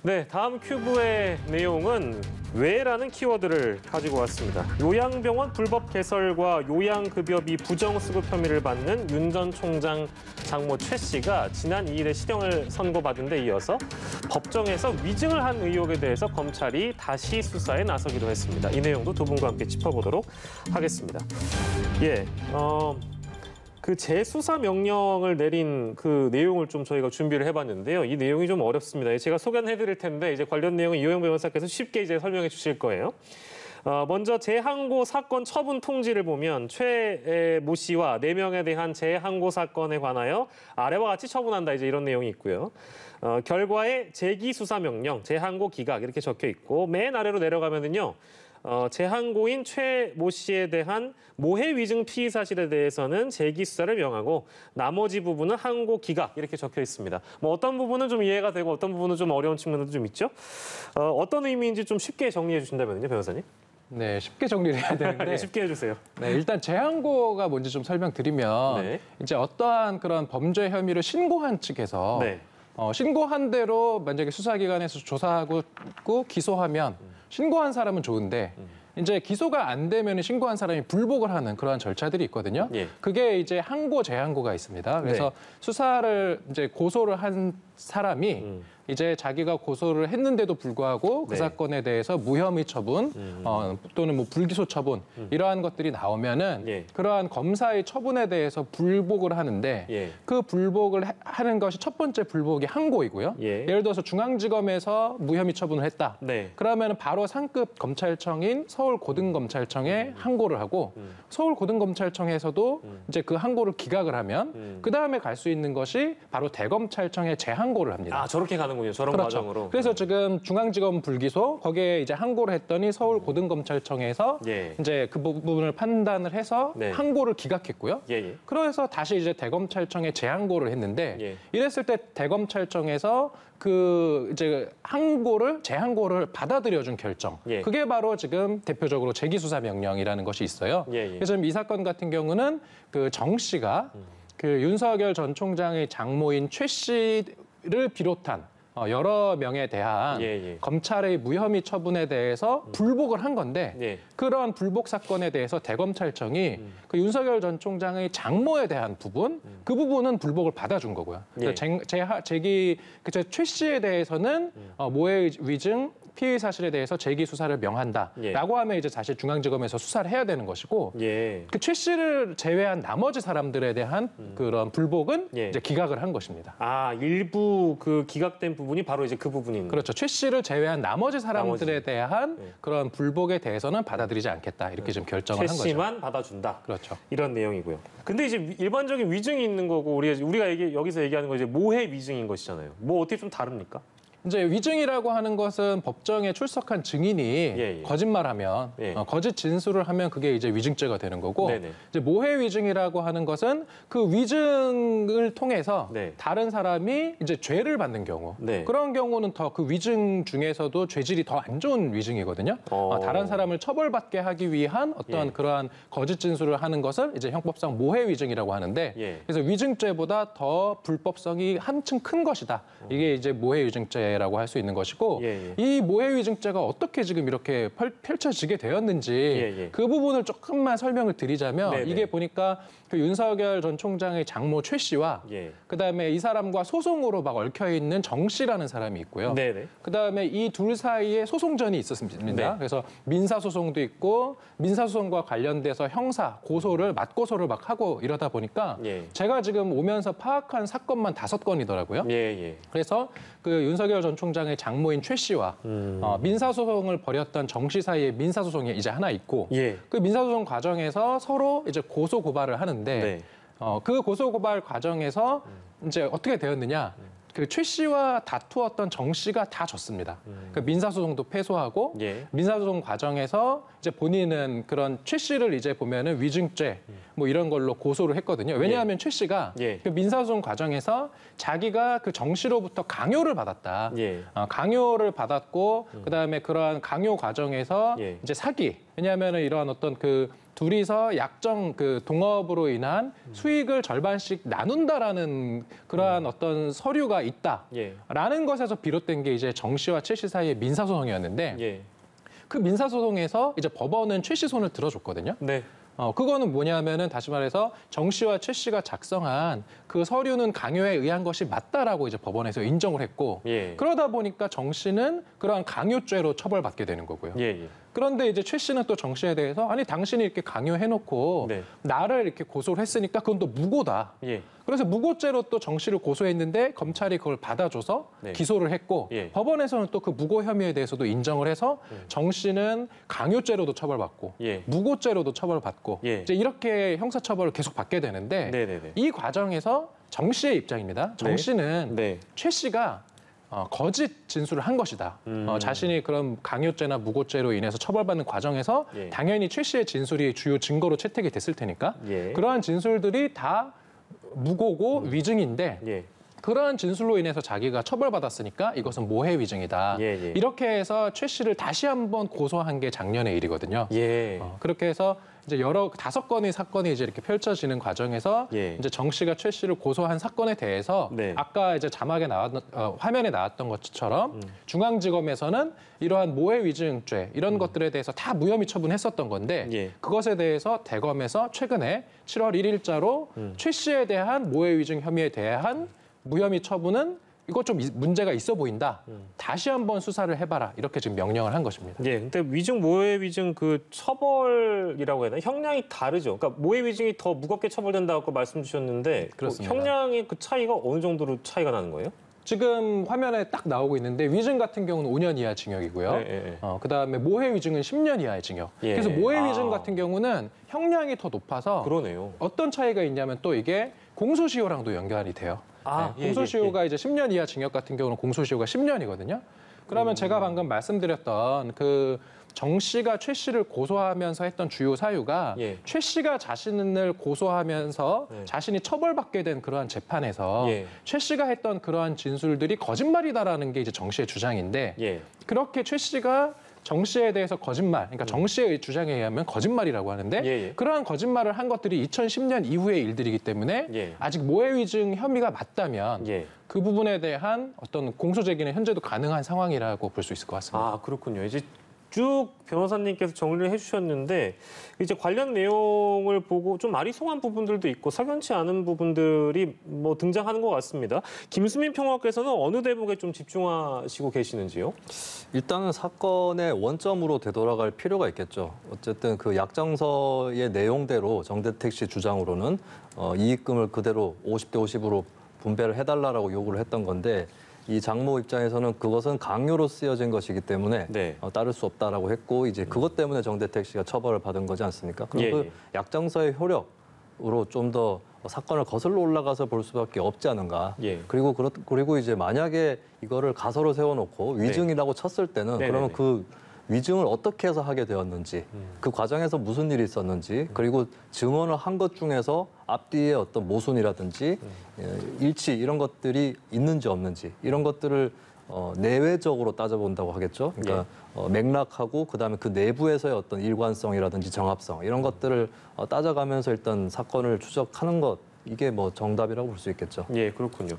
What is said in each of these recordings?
네, 다음 큐브의 내용은 왜라는 키워드를 가지고 왔습니다. 요양병원 불법 개설과 요양급여비 부정수급 혐의를 받는 윤 전 총장 장모 최 씨가 지난 2일에 실형을 선고받은 데 이어서 법정에서 위증을 한 의혹에 대해서 검찰이 다시 수사에 나서기로 했습니다. 이 내용도 두 분과 함께 짚어보도록 하겠습니다. 그 재수사 명령을 내린 그 내용을 좀 저희가 준비를 해봤는데요. 이 내용이 좀 어렵습니다. 제가 소개는 해드릴 텐데 이제 관련 내용은 이호영 변호사께서 쉽게 이제 설명해 주실 거예요. 먼저 재항고 사건 처분 통지를 보면 최 모 씨와 4명에 대한 재항고 사건에 관하여 아래와 같이 처분한다 이제 이런 내용이 있고요. 결과에 재기수사 명령, 재항고 기각 이렇게 적혀 있고 맨 아래로 내려가면은요. 재항고인 최 모 씨에 대한 모해 위증 피의 사실에 대해서는 재기 수사를 명하고 나머지 부분은 항고 기각 이렇게 적혀 있습니다. 뭐 어떤 부분은 좀 이해가 되고 어떤 부분은 좀 어려운 측면도 좀 있죠. 어떤 의미인지 좀 쉽게 정리해 주신다면요, 변호사님? 네, 쉽게 정리를 해야 되는데 네, 쉽게 해주세요. 네, 일단 재항고가 뭔지 좀 설명드리면 네. 이제 어떠한 그런 범죄 혐의를 신고한 측에서 네. 신고한 대로 만약에 수사기관에서 조사하고 기소하면 신고한 사람은 좋은데 이제 기소가 안 되면 신고한 사람이 불복을 하는 그러한 절차들이 있거든요. 예. 그게 이제 항고, 재항고가 있습니다. 그래서 네. 수사를 이제 고소를 한 사람이 이제 자기가 고소를 했는데도 불구하고 그 네. 사건에 대해서 무혐의 처분 또는 뭐 불기소 처분 이러한 것들이 나오면은 예. 그러한 검사의 처분에 대해서 불복을 하는데 예. 그 불복을 하는 것이 첫 번째 불복이 항고이고요. 예. 예를 들어서 중앙지검에서 무혐의 처분을 했다. 네. 그러면 바로 상급 검찰청인 서울고등검찰청에 항고를 하고 서울고등검찰청에서도 이제 그 항고를 기각을 하면 그 다음에 갈 수 있는 것이 바로 대검찰청에 재항고를 합니다. 아, 저렇게 가는군요. 저런 그렇죠. 과정으로. 그래서 지금 중앙지검 불기소 거기에 이제 항고를 했더니 서울고등검찰청에서 예. 이제 그 부분을 판단을 해서 네. 항고를 기각했고요. 예, 예. 그래서 다시 이제 대검찰청에 재항고를 했는데 예. 이랬을 때 대검찰청에서 그 이제 재항고를 받아들여준 결정. 예. 그게 바로 지금 대표적으로 재기수사 명령이라는 것이 있어요. 예, 예. 그래서 이 사건 같은 경우는 그 정 씨가 그 윤석열 전 총장의 장모인 최 씨를 비롯한 여러 명에 대한 예, 예. 검찰의 무혐의 처분에 대해서 불복을 한 건데 예. 그러한 불복 사건에 대해서 대검찰청이 그 윤석열 전 총장의 장모에 대한 부분 그 부분은 불복을 받아준 거고요. 예. 최 씨에 대해서는 모해 위증 피의 사실에 대해서 재기 수사를 명한다라고 예. 하면 이제 사실 중앙지검에서 수사를 해야 되는 것이고 예. 그 최 씨를 제외한 나머지 사람들에 대한 그런 불복은 예. 이제 기각을 한 것입니다. 아, 일부 그 기각된 부분이 바로 이제 그 부분인. 그렇죠. 최 씨를 제외한 나머지 사람들에 나머지. 대한 네. 그런 불복에 대해서는 받아들이지 않겠다. 이렇게 좀 결정을 최 한 거죠. 씨만 받아준다. 그렇죠. 이런 내용이고요. 근데 이제 일반적인 위증이 있는 거고 우리가 여기서 얘기하는 거 이제 모해 위증인 것이잖아요. 뭐 어떻게 좀 다릅니까? 이제 위증이라고 하는 것은 법정에 출석한 증인이 예. 거짓말하면 예. 거짓 진술을 하면 그게 이제 위증죄가 되는 거고 네네. 이제 모해 위증이라고 하는 것은 그 위증을 통해서 네. 다른 사람이 이제 죄를 받는 경우 네. 그런 경우는 더 그 위증 중에서도 죄질이 더 안 좋은 위증이거든요. 다른 사람을 처벌받게 하기 위한 어떤 예. 그러한 거짓 진술을 하는 것을 이제 형법상 모해 위증이라고 하는데 예. 그래서 위증죄보다 더 불법성이 한층 큰 것이다. 이게 이제 모해 위증죄 라고 할 수 있는 것이고 예, 예. 이 모해 위증죄가 어떻게 지금 이렇게 펼쳐지게 되었는지 예, 예. 그 부분을 조금만 설명을 드리자면 네네. 이게 보니까 그 윤석열 전 총장의 장모 최 씨와 예. 그다음에 이 사람과 소송으로 막 얽혀 있는 정 씨라는 사람이 있고요. 네네. 그다음에 이 둘 사이에 소송전이 있었습니다. 네. 그래서 민사소송도 있고 민사소송과 관련돼서 형사, 고소를 맞고소를 막 하고 이러다 보니까 예. 제가 지금 오면서 파악한 사건만 5건이더라고요. 예, 예. 그래서 그 윤석열 전 총장의 장모인 최 씨와 민사소송을 벌였던 정 씨 사이에 민사소송이 이제 하나 있고 예. 그 민사소송 과정에서 서로 이제 고소 고발을 하는데 네. 그 고소 고발 과정에서 이제 어떻게 되었느냐? 그 최 씨와 다투었던 정 씨가 다 졌습니다. 그 민사소송도 패소하고 예. 민사소송 과정에서 이제 본인은 그런 최 씨를 이제 보면은 위증죄 뭐 이런 걸로 고소를 했거든요. 왜냐하면 최 씨가 예. 그 민사소송 과정에서 자기가 그 정 씨로부터 강요를 받았다. 예. 강요를 받았고 그다음에 그러한 강요 과정에서 예. 이제 사기. 왜냐하면은 이러한 어떤 그 둘이서 약정 그 동업으로 인한 수익을 절반씩 나눈다라는 그러한 어떤 서류가 있다라는 것에서 비롯된 게 이제 정 씨와 최 씨 사이의 민사소송이었는데 예. 그 민사소송에서 이제 법원은 최 씨 손을 들어줬거든요. 네. 그거는 뭐냐면은 다시 말해서 정 씨와 최 씨가 작성한 그 서류는 강요에 의한 것이 맞다라고 이제 법원에서 인정을 했고 예. 그러다 보니까 정 씨는 그러한 강요죄로 처벌받게 되는 거고요. 예, 예. 그런데 이제 최 씨는 또 정 씨에 대해서 아니 당신이 이렇게 강요해놓고 네. 나를 이렇게 고소를 했으니까 그건 또 무고다. 예. 그래서 무고죄로 또 정 씨를 고소했는데 검찰이 그걸 받아줘서 네. 기소를 했고 예. 법원에서는 또 그 무고 혐의에 대해서도 인정을 해서 정 씨는 강요죄로도 처벌받고 예. 무고죄로도 처벌받고 예. 이제 이렇게 형사처벌을 계속 받게 되는데 네네네. 이 과정에서 정 씨의 입장입니다. 정 네. 씨는 네. 최 씨가 거짓 진술을 한 것이다. 자신이 그런 강요죄나 무고죄로 인해서 처벌받는 과정에서 예. 당연히 최 씨의 진술이 주요 증거로 채택이 됐을 테니까 예. 그러한 진술들이 다 무고고 위증인데 예. 그러한 진술로 인해서 자기가 처벌받았으니까 이것은 모해 위증이다. 예, 예. 이렇게 해서 최 씨를 다시 한번 고소한 게 작년의 일이거든요. 예. 그렇게 해서 이제 여러 5건의 사건이 이제 이렇게 펼쳐지는 과정에서 예. 이제 정 씨가 최 씨를 고소한 사건에 대해서 네. 아까 이제 자막에 화면에 나왔던 것처럼 중앙지검에서는 이러한 모해 위증죄 이런 것들에 대해서 다 무혐의 처분했었던 건데 예. 그것에 대해서 대검에서 최근에 7월 1일자로 최 씨에 대한 모해 위증 혐의에 대한 무혐의 처분은 이거 좀 문제가 있어 보인다. 다시 한번 수사를 해봐라. 이렇게 지금 명령을 한 것입니다. 예, 근데 위증, 모해 위증 그 처벌이라고 해야 되나? 형량이 다르죠. 그러니까 모해 위증이 더 무겁게 처벌된다고 말씀 주셨는데 그렇습니다. 형량의 그 차이가 어느 정도로 차이가 나는 거예요? 지금 화면에 딱 나오고 있는데 위증 같은 경우는 5년 이하 징역이고요. 예, 예, 예. 그다음에 모해 위증은 10년 이하의 징역. 예. 그래서 모해 위증 아. 같은 경우는 형량이 더 높아서 그러네요. 어떤 차이가 있냐면 또 이게 공소시효랑도 연결이 돼요. 아, 예, 공소시효가 이제 10년 이하 징역 같은 경우는 공소시효가 10년이거든요. 그러면 제가 방금 말씀드렸던 그 정 씨가 최 씨를 고소하면서 했던 주요 사유가 예. 최 씨가 자신을 고소하면서 네. 자신이 처벌받게 된 그러한 재판에서 예. 최 씨가 했던 그러한 진술들이 거짓말이다라는 게 이제 정 씨의 주장인데 예. 그렇게 최 씨가 정 씨에 대해서 거짓말, 그러니까 정 씨의 주장에 의하면 거짓말이라고 하는데 예. 그러한 거짓말을 한 것들이 2010년 이후의 일들이기 때문에 예. 아직 모해 위증 혐의가 맞다면 예. 그 부분에 대한 어떤 공소 제기는 현재도 가능한 상황이라고 볼 수 있을 것 같습니다. 아, 그렇군요. 이제 쭉 변호사님께서 정리를 해주셨는데 이제 관련 내용을 보고 좀 아리송한 부분들도 있고 석연치 않은 부분들이 뭐 등장하는 것 같습니다. 김수민 평론가께서는 어느 대목에 좀 집중하시고 계시는지요? 일단은 사건의 원점으로 되돌아갈 필요가 있겠죠. 어쨌든 그 약정서의 내용대로 정대택 씨 주장으로는 이익금을 그대로 50대 50으로 분배를 해달라고 요구를 했던 건데 이 장모 입장에서는 그것은 강요로 쓰여진 것이기 때문에 네. 따를 수 없다라고 했고 이제 그것 때문에 정대택 씨가 처벌을 받은 거지 않습니까? 그럼 예, 그 예. 약정서의 효력으로 좀 더 사건을 거슬러 올라가서 볼 수밖에 없지 않은가. 예. 그리고 이제 만약에 이거를 가설로 세워놓고 위증이라고 쳤을 때는 네네네. 그러면 그 위증을 어떻게 해서 하게 되었는지, 그 과정에서 무슨 일이 있었는지, 그리고 증언을 한 것 중에서 앞뒤에 어떤 모순이라든지 일치 이런 것들이 있는지 없는지 이런 것들을 내외적으로 따져본다고 하겠죠. 그러니까 맥락하고 그다음에 그 내부에서의 어떤 일관성이라든지 정합성 이런 것들을 따져가면서 일단 사건을 추적하는 것 이게 뭐 정답이라고 볼 수 있겠죠. 예, 그렇군요.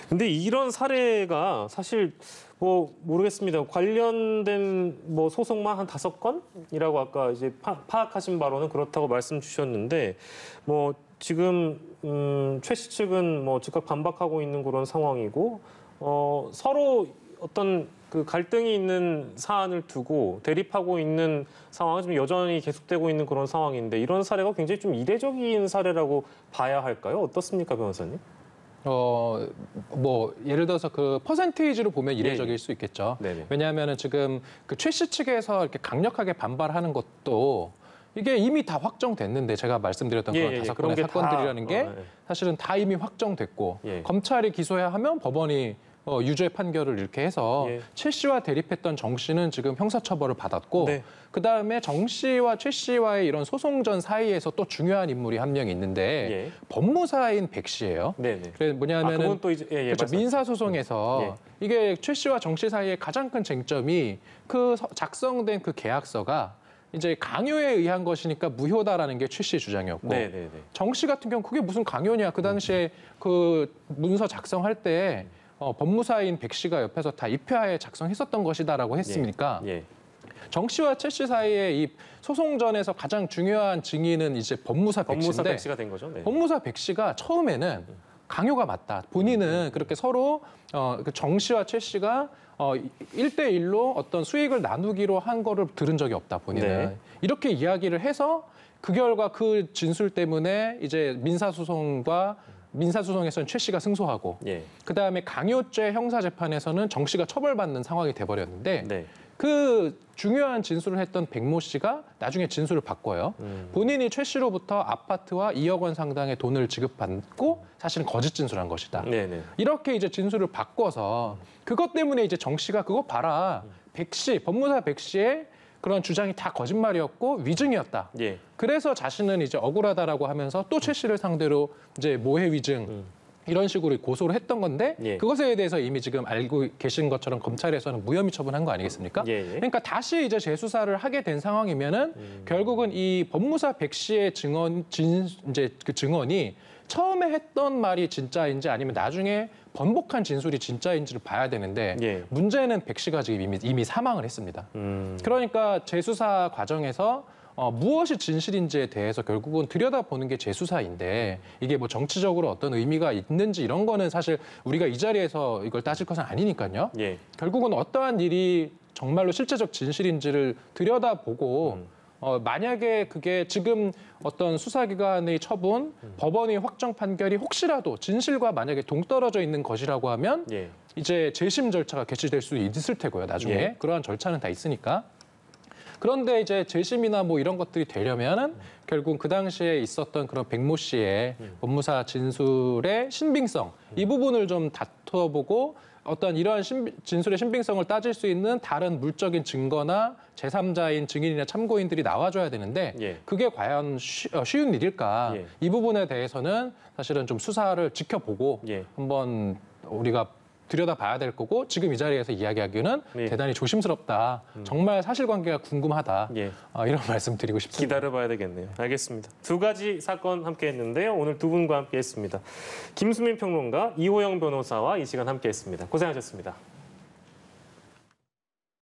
근데 이런 사례가 사실 뭐 모르겠습니다. 관련된 뭐 소송만 한 5건이라고 아까 이제 파악하신 바로는 그렇다고 말씀 주셨는데 뭐 지금 최 씨 측은 뭐 즉각 반박하고 있는 그런 상황이고 서로 어떤 그 갈등이 있는 사안을 두고 대립하고 있는 상황은 좀 여전히 계속되고 있는 그런 상황인데 이런 사례가 굉장히 좀 이례적인 사례라고 봐야 할까요? 어떻습니까, 변호사님? 뭐 예를 들어서 그 퍼센테이지로 보면 이례적일 예, 예. 수 있겠죠. 네네. 왜냐하면은 지금 그 최 씨 측에서 이렇게 강력하게 반발하는 것도 이게 이미 다 확정됐는데 제가 말씀드렸던 예, 그런 예, 다섯 그런 건의 게 사건들이라는 다, 게 예. 사실은 다 이미 확정됐고 예. 검찰이 기소해야 하면 법원이 유죄 판결을 이렇게 해서 예. 최 씨와 대립했던 정 씨는 지금 형사처벌을 받았고 네. 그다음에 정 씨와 최 씨와의 이런 소송전 사이에서 또 중요한 인물이 한 명 있는데 예. 법무사인 백 씨예요. 네네. 그래 뭐냐면은 그건 또 이제 그렇죠. 민사 소송에서 예. 이게 최 씨와 정 씨 사이의 가장 큰 쟁점이 그 작성된 그 계약서가 이제 강요에 의한 것이니까 무효다라는 게 최 씨의 주장이었고 네네네. 정 씨 같은 경우 그게 무슨 강요냐. 그 당시에 그 문서 작성할 때 법무사인 백 씨가 옆에서 다 입회하에 작성했었던 것이다라고 했으니까 예. 정 씨와 최 씨 사이에 이 소송전에서 가장 중요한 증인은 이제 법무사 백 법무사 씨인데 백 씨가 된 거죠. 네. 법무사 백 씨가 처음에는 강요가 맞다. 본인은 그렇게 서로 정 씨와 최 씨가 1대1로 어떤 수익을 나누기로 한 거를 들은 적이 없다. 본인은. 네. 이렇게 이야기를 해서 그 결과 그 진술 때문에 이제 민사소송에서는 최 씨가 승소하고 예. 그다음에 강요죄 형사재판에서는 정 씨가 처벌받는 상황이 돼버렸는데 네. 그 중요한 진술을 했던 백모 씨가 나중에 진술을 바꿔요. 본인이 최 씨로부터 아파트와 2억 원 상당의 돈을 지급받고 사실은 거짓 진술한 것이다. 네네. 이렇게 이제 진술을 바꿔서 그것 때문에 이제 정 씨가 그거 봐라. 백 씨, 법무사 백 씨의 그런 주장이 다 거짓말이었고 위증이었다. 예. 그래서 자신은 이제 억울하다라고 하면서 또 최 씨를 상대로 이제 모해 위증 이런 식으로 고소를 했던 건데 예. 그것에 대해서 이미 지금 알고 계신 것처럼 검찰에서는 무혐의 처분한 거 아니겠습니까? 예, 예. 그러니까 다시 이제 재수사를 하게 된 상황이면은 결국은 이 법무사 백 씨의 그 증언이 처음에 했던 말이 진짜인지 아니면 나중에 번복한 진술이 진짜인지를 봐야 되는데 예. 문제는 백 씨가 지금 이미 사망을 했습니다. 그러니까 재수사 과정에서 무엇이 진실인지에 대해서 결국은 들여다보는 게 재수사인데 이게 뭐 정치적으로 어떤 의미가 있는지 이런 거는 사실 우리가 이 자리에서 이걸 따질 것은 아니니까요. 예. 결국은 어떠한 일이 정말로 실제적 진실인지를 들여다보고 만약에 그게 지금 어떤 수사기관의 처분, 법원의 확정 판결이 혹시라도 진실과 만약에 동떨어져 있는 것이라고 하면 예. 이제 재심 절차가 개시될 수 있을 테고요. 나중에 예. 그러한 절차는 다 있으니까. 그런데 이제 재심이나 뭐 이런 것들이 되려면은 결국 그 당시에 있었던 그런 백모 씨의 법무사 진술의 신빙성 이 부분을 좀 다퉈보고 어떤 이러한 진술의 신빙성을 따질 수 있는 다른 물적인 증거나 제3자인 증인이나 참고인들이 나와줘야 되는데 예. 그게 과연 쉬운 일일까? 예. 이 부분에 대해서는 사실은 좀 수사를 지켜보고 예. 한번 우리가 들여다봐야 될 거고 지금 이 자리에서 이야기하기는 예. 대단히 조심스럽다. 정말 사실관계가 궁금하다. 예. 이런 말씀 드리고 싶습니다. 기다려봐야 되겠네요. 알겠습니다. 두 가지 사건 함께했는데요. 오늘 두 분과 함께했습니다. 김수민 평론가, 이호영 변호사와 이 시간 함께했습니다. 고생하셨습니다.